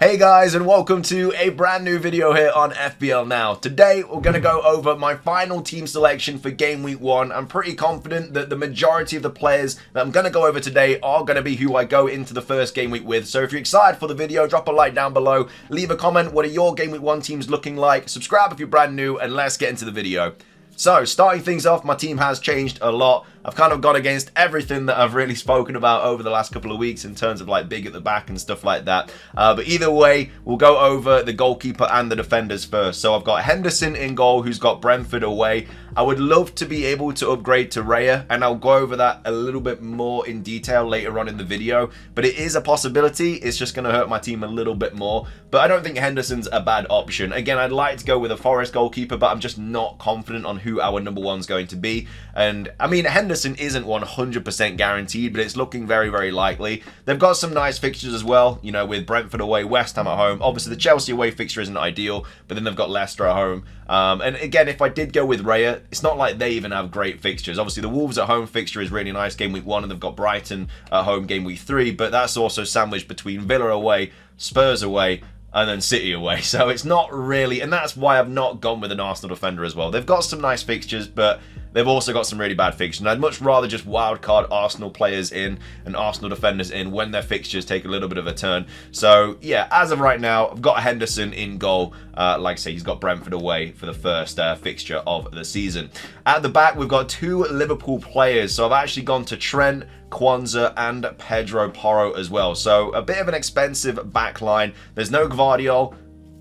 Hey guys, and welcome to a brand new video here on FPL Now. Today we're going to go over my final team selection for game week 1. I'm pretty confident that the majority of the players that I'm going to go over today are going to be who I go into the first game week with. So if you're excited for the video, drop a like down below, leave a comment. What are your game week 1 teams looking like? Subscribe if you're brand new, and let's get into the video. So, starting things off, my team has changed a lot. I've kind of gone against everything that I've really spoken about over the last couple of weeks in terms of like big at the back and stuff like that. But either way, we'll go over the goalkeeper and the defenders first. So I've got Henderson in goal, who's got Brentford away. I would love to be able to upgrade to Raya, and I'll go over that a little bit more in detail later on in the video. But it is a possibility. It's just going to hurt my team a little bit more. But I don't think Henderson's a bad option. Again, I'd like to go with a Forest goalkeeper, but I'm just not confident on who our number one's going to be. And I mean, Henderson isn't 100% guaranteed, but it's looking very, very likely. They've got some nice fixtures as well, you know, with Brentford away, West Ham at home. Obviously, the Chelsea away fixture isn't ideal, but then they've got Leicester at home. And again, if I did go with Raya, it's not like they even have great fixtures. Obviously, the Wolves at home fixture is really nice, game week 1, and they've got Brighton at home game week 3, but that's also sandwiched between Villa away, Spurs away, and then City away. So it's not really, and that's why I've not gone with an Arsenal defender as well. They've got some nice fixtures, but they've also got some really bad fixtures. And I'd much rather just wildcard Arsenal players in and Arsenal defenders in when their fixtures take a little bit of a turn. So yeah, as of right now, I've got Henderson in goal. Like I say, he's got Brentford away for the first fixture of the season. At the back, we've got 2 Liverpool players. So I've actually gone to Trent, Kwanzaa, and Pedro Porro as well. So a bit of an expensive back line. There's no Gvardiol.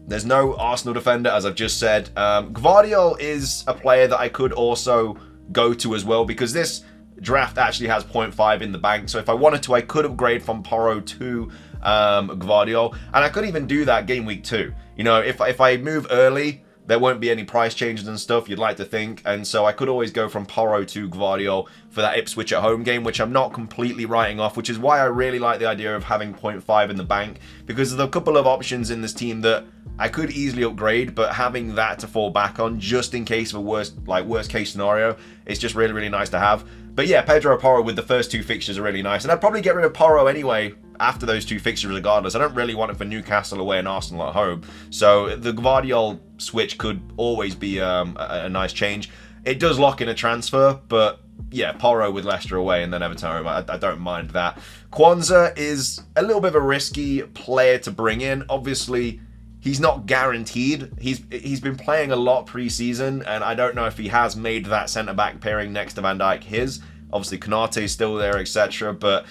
There's no Arsenal defender, as I've just said. Gvardiol is a player that I could also go to as well, because this draft actually has 0.5 in the bank. So if I wanted to, I could upgrade from Porro to Gvardiol. And I could even do that game week 2. You know, if I move early, there won't be any price changes and stuff, you'd like to think. And so I could always go from Porro to Gvardiol for that Ipswich at home game, which I'm not completely writing off, which is why I really like the idea of having 0.5 in the bank, because there's a couple of options in this team that I could easily upgrade, but having that to fall back on just in case of a worst case scenario, it's just really, really nice to have. But yeah, Pedro Porro with the first 2 fixtures are really nice. And I'd probably get rid of Porro anyway after those 2 fixtures regardless. I don't really want it for Newcastle away and Arsenal at home. So the Gvardiol switch could always be a nice change. It does lock in a transfer, but yeah, Porro with Leicester away and then Everton home, I don't mind that. Kwanzaa is a little bit of a risky player to bring in. Obviously, he's not guaranteed. He's been playing a lot pre-season, and I don't know if he has made that centre-back pairing next to Van Dijk his. Obviously, Konate is still there, etc. But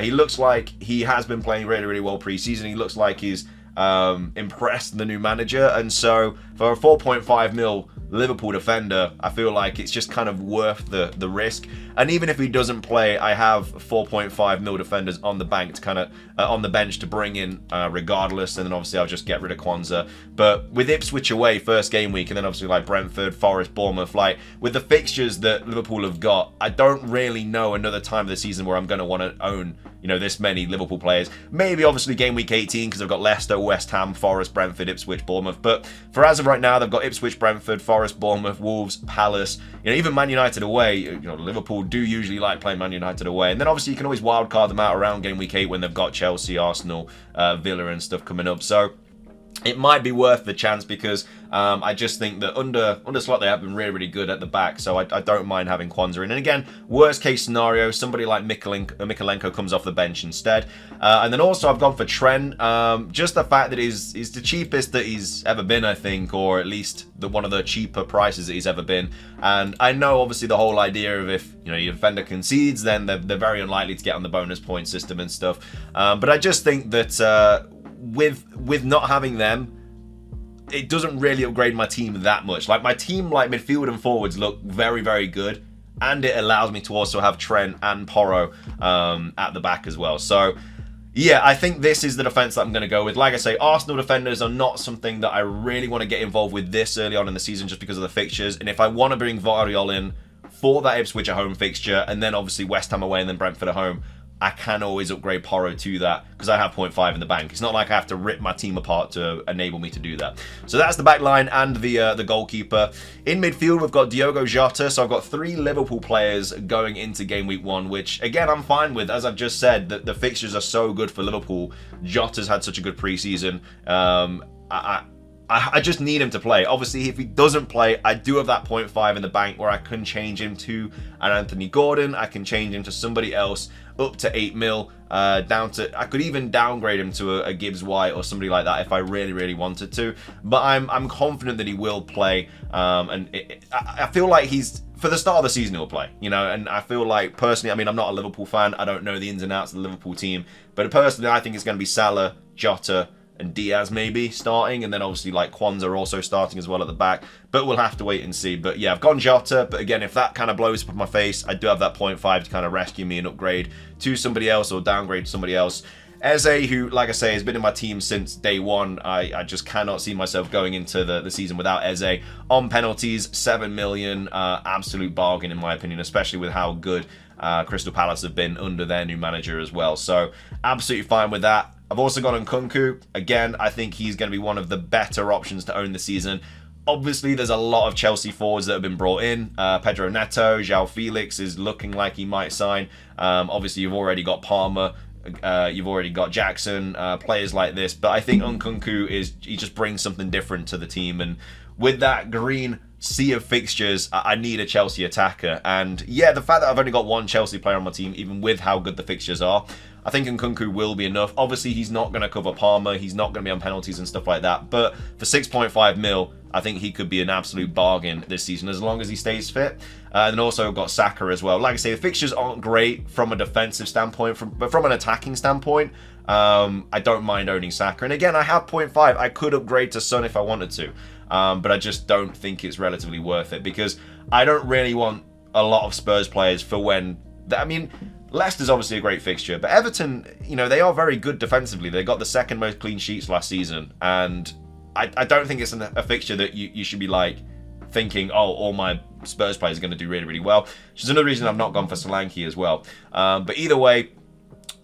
he looks like he has been playing really, really well pre-season. He looks like he's impressed the new manager. And so, for a 4.5 mil Liverpool defender, I feel like it's just kind of worth the risk. And even if he doesn't play, I have 4.5 mil defenders on the bank to kind of on the bench to bring in regardless. And then obviously I'll just get rid of Kwanzaa. But with Ipswich away first game week, and then obviously like Brentford, Forest, Bournemouth, like with the fixtures that Liverpool have got, I don't really know another time of the season where I'm going to want to own, you know, this many Liverpool players. Maybe obviously game week 18, because I've got Leicester, West Ham, Forest, Brentford, Ipswich, Bournemouth. But for as of right now, they've got Ipswich, Brentford, Forest, Bournemouth, Wolves, Palace. You know, even Man United away. You know, Liverpool do usually like playing Man United away. And then obviously you can always wildcard them out around game week 8 when they've got Chelsea, Arsenal, Villa and stuff coming up. So it might be worth the chance, because I just think that under slot they have been really, really good at the back, so I don't mind having Kwanzaa in. And again, worst case scenario, somebody like Mikalenko comes off the bench instead. And then also I've gone for Trent. Just the fact that he's the cheapest that he's ever been, I think, or at least one of the cheaper prices that he's ever been. And I know obviously the whole idea of if, you know, your defender concedes, then they're very unlikely to get on the bonus point system and stuff. But I just think that with not having them, it doesn't really upgrade my team that much. Like my team, like midfield and forwards, look very, very good, and it allows me to also have Trent and Porro at the back as well. So yeah, I think this is the defense that I'm going to go with. Like I say, Arsenal defenders are not something that I really want to get involved with this early on in the season, just because of the fixtures. And if I want to bring Gvardiol in for that Ipswich at home fixture, and then obviously West Ham away and then Brentford at home, I can always upgrade Porro to that because I have 0.5 in the bank. It's not like I have to rip my team apart to enable me to do that. So that's the back line and the goalkeeper. In midfield, we've got Diogo Jota. So I've got 3 Liverpool players going into game week 1, which again, I'm fine with. As I've just said, the fixtures are so good for Liverpool. Jota's had such a good preseason. I just need him to play. Obviously, if he doesn't play, I do have that 0.5 in the bank where I can change him to an Anthony Gordon. I can change him to somebody else up to 8 mil, down to, I could even downgrade him to a Gibbs White or somebody like that if I really, really wanted to. But I'm confident that he will play, and I feel like for the start of the season he'll play, you know, and I feel like personally, I mean, I'm not a Liverpool fan. I don't know the ins and outs of the Liverpool team, but personally, I think it's going to be Salah, Jota, and Diaz maybe starting, and then obviously like Kwanzaa also starting as well at the back, but we'll have to wait and see. But yeah, I've gone Jota, but again, if that kind of blows up in my face, I do have that 0.5 to kind of rescue me and upgrade to somebody else or downgrade to somebody else. Eze, who, like I say, has been in my team since day one. I just cannot see myself going into the season without Eze. On penalties, 7 million, absolute bargain in my opinion, especially with how good Crystal Palace have been under their new manager as well. So absolutely fine with that. I've also got Nkunku. Again, I think he's going to be one of the better options to own this season. Obviously, there's a lot of Chelsea forwards that have been brought in. Pedro Neto, João Felix is looking like he might sign. Obviously, you've already got Palmer. You've already got Jackson, players like this. But I think Nkunku he just brings something different to the team. And with that green sea of fixtures, I need a Chelsea attacker. And yeah, the fact that I've only got 1 Chelsea player on my team, even with how good the fixtures are, I think Nkunku will be enough. Obviously, he's not going to cover Palmer. He's not going to be on penalties and stuff like that. But for 6.5 mil, I think he could be an absolute bargain this season as long as he stays fit. And then also got Saka as well. Like I say, the fixtures aren't great from a defensive standpoint, but from an attacking standpoint, I don't mind owning Saka. And again, I have 0.5. I could upgrade to Son if I wanted to. But I just don't think it's relatively worth it because I don't really want a lot of Spurs players for when... I mean, Leicester's obviously a great fixture, but Everton, you know, they are very good defensively. They got the 2nd most clean sheets last season, and I don't think it's a fixture that you should be like thinking, oh, all my Spurs players are going to do really, really well. Which is another reason I've not gone for Solanke as well. But either way,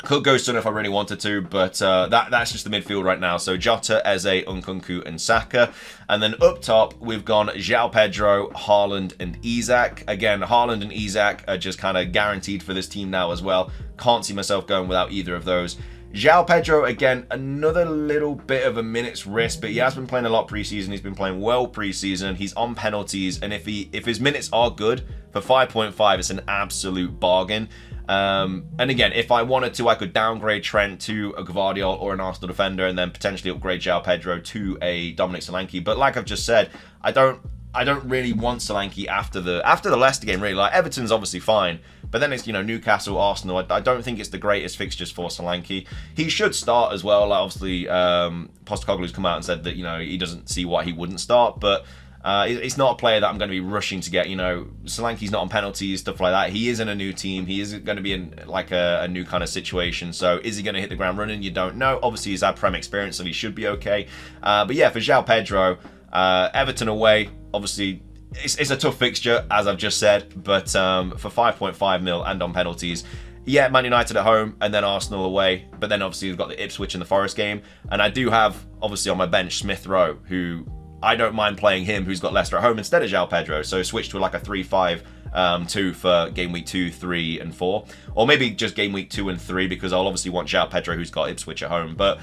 could go Son if I really wanted to, but that's just the midfield right now. So Jota, Eze, Nkunku, and Saka. And then up top, we've gone João Pedro, Haaland, and Isak. Again, Haaland and Isak are just kind of guaranteed for this team now as well. Can't see myself going without either of those. João Pedro, again, another little bit of a minutes risk, but he has been playing a lot preseason. He's been playing well preseason. He's on penalties, and if his minutes are good, for 5.5, it's an absolute bargain. And again, if I wanted to, I could downgrade Trent to a Gvardiol or an Arsenal defender, and then potentially upgrade João Pedro to a Dominic Solanke. But like I've just said, I don't really want Solanke after the Leicester game. Really, like Everton's obviously fine, but then it's, you know, Newcastle, Arsenal. I don't think it's the greatest fixtures for Solanke. He should start as well. Like obviously, Postecoglou's come out and said that, you know, he doesn't see why he wouldn't start, but. It's not a player that I'm going to be rushing to get. You know, Solanke's not on penalties, stuff like that. He is in a new team. He is going to be in like a new kind of situation. So is he going to hit the ground running? You don't know. Obviously, he's had Prem experience, so he should be okay. But yeah, for João Pedro, Everton away, obviously, it's a tough fixture, as I've just said. But for 5.5 mil and on penalties, yeah, Man United at home and then Arsenal away. But then obviously we've got the Ipswich and the Forest game. And I do have, obviously, on my bench, Smith Rowe, who... I don't mind playing him, who's got Leicester at home instead of João Pedro. So switch to like a 3-5-2 for game week 2, 3, and 4. Or maybe just game week 2 and 3, because I'll obviously want João Pedro, who's got Ipswich at home. But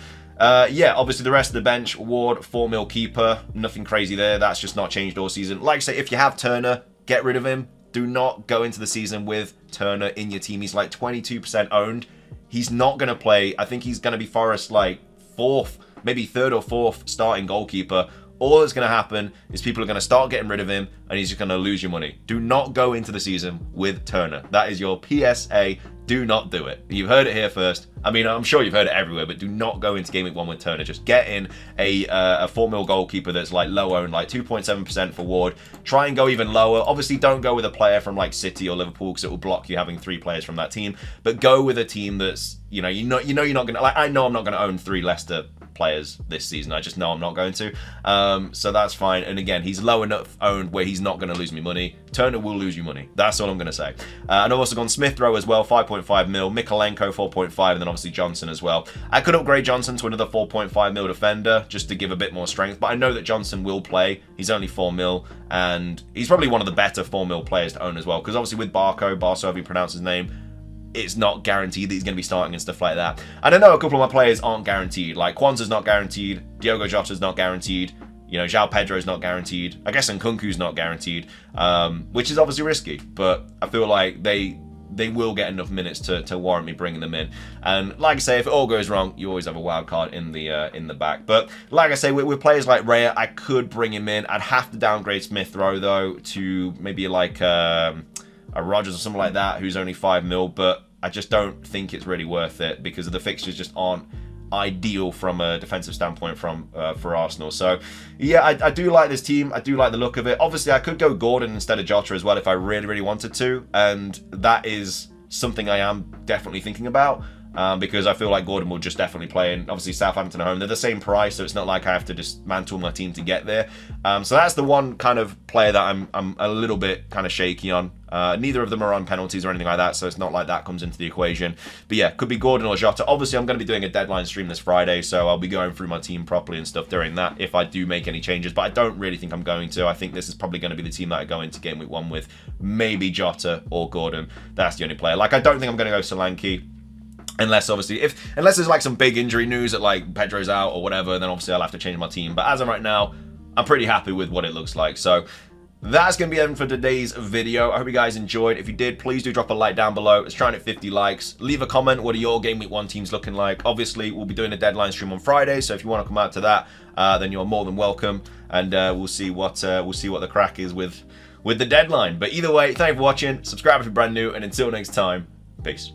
yeah, obviously the rest of the bench, Ward, 4 mil keeper. Nothing crazy there. That's just not changed all season. Like I say, if you have Turner, get rid of him. Do not go into the season with Turner in your team. He's like 22% owned. He's not going to play. I think he's going to be Forest like 4th, maybe 3rd or 4th starting goalkeeper. All that's going to happen is people are going to start getting rid of him, and he's just going to lose your money. Do not go into the season with Turner. That is your PSA. Do not do it. You've heard it here first. I mean, I'm sure you've heard it everywhere, but do not go into Game Week 1 with Turner. Just get in a 4 mil goalkeeper that's like low owned, like 2.7% for Ward. Try and go even lower. Obviously, don't go with a player from like City or Liverpool, because it will block you having 3 players from that team. But go with a team that's, you know you're not going to, like, I know I'm not going to own 3 Leicester players this season. I just know I'm not going to. So that's fine. And again, he's low enough owned where he's not going to lose me money. Turner will lose you money. That's all I'm going to say. And I've also gone Smith Rowe as well, 5.5 mil. Mikolenko, 4.5, and then obviously Johnson as well. I could upgrade Johnson to another 4.5 mil defender just to give a bit more strength, but I know that Johnson will play. He's only 4 mil, and he's probably one of the better 4 mil players to own as well, because obviously with Barco, however you pronounce his name, it's not guaranteed that he's going to be starting and stuff like that. And I know a couple of my players aren't guaranteed. Like Kwanzaa's not guaranteed, Diogo Jota's not guaranteed, you know, João Pedro's not guaranteed. I guess Nkunku's not guaranteed, which is obviously risky. But I feel like they will get enough minutes to warrant me bringing them in. And like I say, if it all goes wrong, you always have a wild card in the back. But like I say, with players like Raya, I could bring him in. I'd have to downgrade Smith Rowe though to maybe like a Rodgers or something like that, who's only 5 mil. But I just don't think it's really worth it because the fixtures just aren't ideal from a defensive standpoint for Arsenal. So yeah, I do like this team. I do like the look of it. Obviously I could go Gordon instead of Jota as well if I really wanted to, and that is something I am definitely thinking about, because I feel like Gordon will just definitely play, and obviously Southampton at home, they're the same price, so it's not like I have to dismantle my team to get there. So that's the one kind of player that I'm a little bit kind of shaky on. Neither of them are on penalties or anything like that, so it's not like that comes into the equation. But yeah, could be Gordon or Jota. Obviously, I'm going to be doing a deadline stream this Friday, so I'll be going through my team properly and stuff during that if I do make any changes. But I don't really think I'm going to. I think this is probably going to be the team that I go into Game Week 1 with. Maybe Jota or Gordon. That's the only player. Like, I don't think I'm going to go Solanke. Unless, obviously, unless there's like some big injury news that like Pedro's out or whatever, then obviously I'll have to change my team. But as of right now, I'm pretty happy with what it looks like. So that's going to be it for today's video. I hope you guys enjoyed. If you did, please do drop a like down below. It's trying to hit 50 likes. Leave a comment. What are your Game Week 1 teams looking like? Obviously, we'll be doing a deadline stream on Friday, so if you want to come out to that, then you're more than welcome. And we'll see what the crack is with the deadline. But either way, thank you for watching. Subscribe if you're brand new, and until next time, peace.